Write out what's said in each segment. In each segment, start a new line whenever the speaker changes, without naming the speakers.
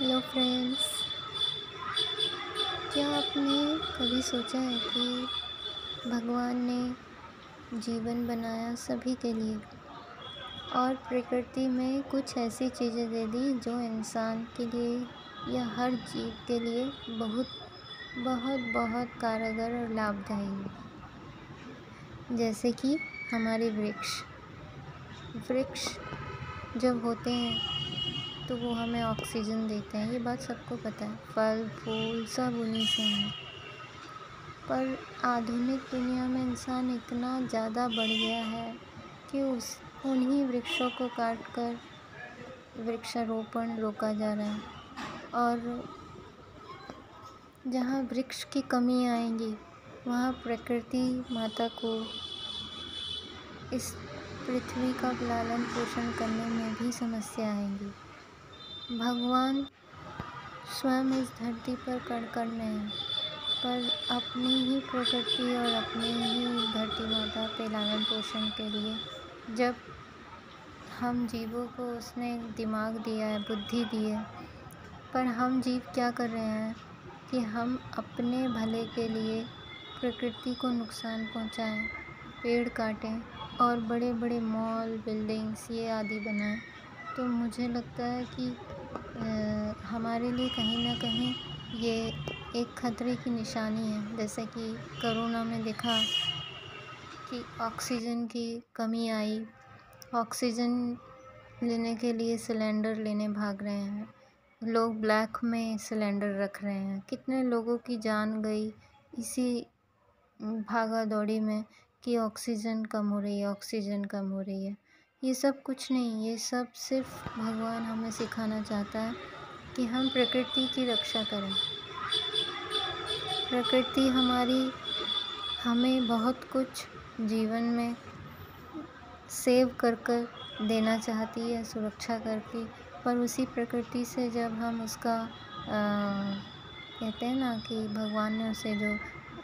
Hello friends. क्या आपने कभी सोचा है कि भगवान ने जीवन बनाया सभी के लिए और प्रकृति में कुछ ऐसी चीज़ें दे दी जो इंसान के लिए या हर जीव के लिए बहुत बहुत बहुत कारगर और लाभदायी है। जैसे कि हमारे वृक्ष जब होते हैं तो वो हमें ऑक्सीजन देते हैं, ये बात सबको पता है। फल फूल सब उन्हीं से हैं। पर आधुनिक दुनिया में इंसान इतना ज़्यादा बढ़ गया है कि उन्हीं वृक्षों को काट कर वृक्षारोपण रोका जा रहा है। और जहाँ वृक्ष की कमी आएगी वहाँ प्रकृति माता को इस पृथ्वी का लालन पोषण करने में भी समस्या आएगी। भगवान स्वयं इस धरती पर कण-कण में है, पर अपनी ही प्रकृति और अपनी ही धरती माता पे लालन पोषण के लिए जब हम जीवों को उसने दिमाग दिया है, बुद्धि दी है, पर हम जीव क्या कर रहे हैं कि हम अपने भले के लिए प्रकृति को नुकसान पहुंचाएं, पेड़ काटें और बड़े बड़े मॉल बिल्डिंग्स ये आदि बनाएं। तो मुझे लगता है कि हमारे लिए कहीं ना कहीं ये एक खतरे की निशानी है। जैसे कि कोरोना में देखा कि ऑक्सीजन की कमी आई, ऑक्सीजन लेने के लिए सिलेंडर लेने भाग रहे हैं लोग, ब्लैक में सिलेंडर रख रहे हैं। कितने लोगों की जान गई इसी भागा दौड़ी में कि ऑक्सीजन कम हो रही है, ऑक्सीजन कम हो रही है। ये सब कुछ नहीं, ये सब सिर्फ भगवान हमें सिखाना चाहता है कि हम प्रकृति की रक्षा करें। प्रकृति हमें बहुत कुछ जीवन में सेव कर देना चाहती है, सुरक्षा करके। पर उसी प्रकृति से जब हम उसका कहते हैं ना कि भगवान ने उसे जो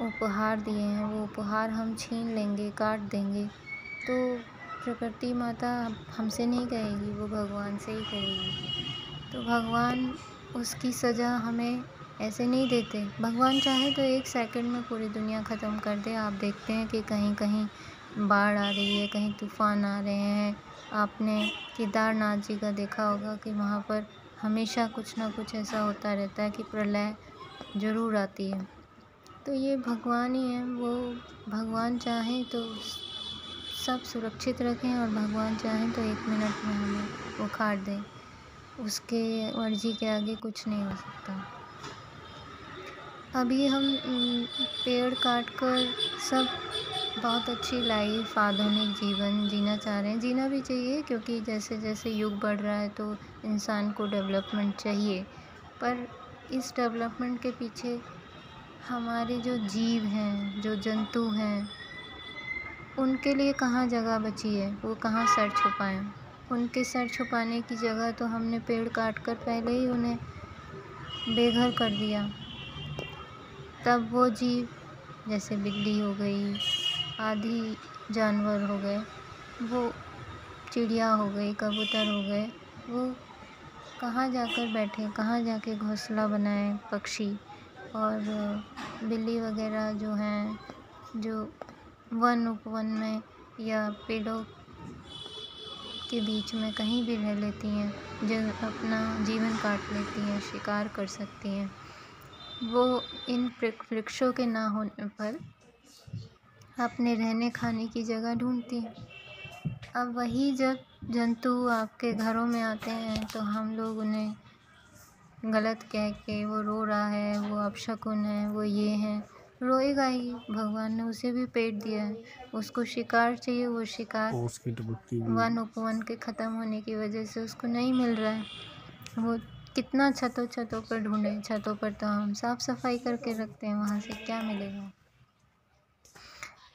उपहार दिए हैं वो उपहार हम छीन लेंगे, काट देंगे, तो प्रकृति माता हमसे नहीं कहेगी, वो भगवान से ही कहेगी। तो भगवान उसकी सज़ा हमें ऐसे नहीं देते। भगवान चाहे तो 1 सेकंड में पूरी दुनिया ख़त्म कर दे। आप देखते हैं कि कहीं कहीं बाढ़ आ रही है, कहीं तूफ़ान आ रहे हैं। आपने केदारनाथ जी का देखा होगा कि वहाँ पर हमेशा कुछ ना कुछ ऐसा होता रहता है कि प्रलय ज़रूर आती है। तो ये भगवान ही हैं, वो भगवान चाहें तो सब सुरक्षित रखें और भगवान चाहें तो 1 मिनट में हमें उखाड़ दें। उसके मर्ज़ी के आगे कुछ नहीं हो सकता। अभी हम पेड़ काट कर सब बहुत अच्छी लाइफ, आधुनिक जीवन जीना चाह रहे हैं। जीना भी चाहिए क्योंकि जैसे जैसे युग बढ़ रहा है तो इंसान को डेवलपमेंट चाहिए। पर इस डेवलपमेंट के पीछे हमारे जो जीव हैं, जो जंतु हैं, उनके लिए कहाँ जगह बची है? वो कहाँ सर छुपाएं? उनके सर छुपाने की जगह तो हमने पेड़ काट कर पहले ही उन्हें बेघर कर दिया। तब वो जीव जैसे बिल्ली हो गई, आदि जानवर हो गए, वो चिड़िया हो गई, कबूतर हो गए, वो कहाँ जाकर बैठे, कहाँ जाके घोंसला बनाएं पक्षी। और बिल्ली वगैरह जो हैं, जो वन उपवन में या पेड़ों के बीच में कहीं भी रह लेती हैं, जो अपना जीवन काट लेती हैं, शिकार कर सकती हैं, वो इन वृक्षों के ना होने पर अपने रहने खाने की जगह ढूंढती हैं। अब वही जब जंतु आपके घरों में आते हैं तो हम लोग उन्हें गलत कह के, वो रो रहा है, वो अपशकुन है, वो ये है, रोएगा ही। भगवान ने उसे भी पेट दिया है, उसको शिकार चाहिए, वो शिकार वन उपवन के ख़त्म होने की वजह से उसको नहीं मिल रहा है। वो कितना छतों पर ढूंढे, छतों पर तो हम साफ़ सफाई करके रखते हैं, वहाँ से क्या मिलेगा?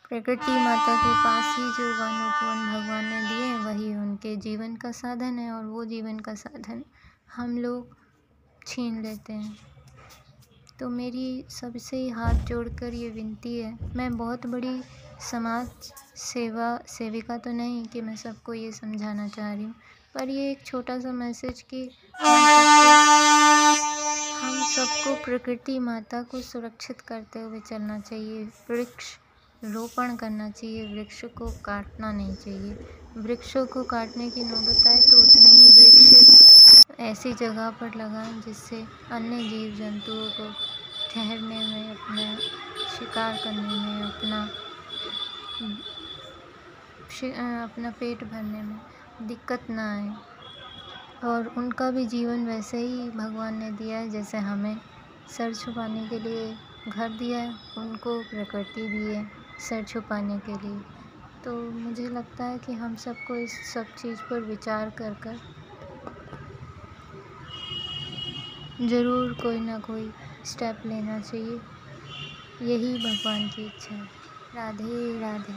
प्रकृति माता के पास ही जो वन उपवन भगवान ने दिए वही उनके जीवन का साधन है, और वो जीवन का साधन हम लोग छीन लेते हैं। तो मेरी सबसे हाथ जोड़कर ये विनती है, मैं बहुत बड़ी समाज सेविका तो नहीं कि मैं सबको ये समझाना चाह रही हूँ, पर ये एक छोटा सा मैसेज कि हम सबको सबको प्रकृति माता को सुरक्षित करते हुए चलना चाहिए। वृक्ष रोपण करना चाहिए, वृक्ष को काटना नहीं चाहिए। वृक्षों को काटने की नौबत आए तो उतने ही वृक्ष ऐसी जगह पर लगाएं जिससे अन्य जीव जंतुओं को ठहरने में, अपना शिकार करने में, अपना पेट भरने में दिक्कत ना आए। और उनका भी जीवन वैसे ही भगवान ने दिया है जैसे हमें सर छुपाने के लिए घर दिया है, उनको प्रकृति दी है सर छुपाने के लिए। तो मुझे लगता है कि हम सबको इस सब चीज़ पर विचार कर ज़रूर कोई ना कोई स्टेप लेना चाहिए। यही भगवान की इच्छा है। राधे राधे।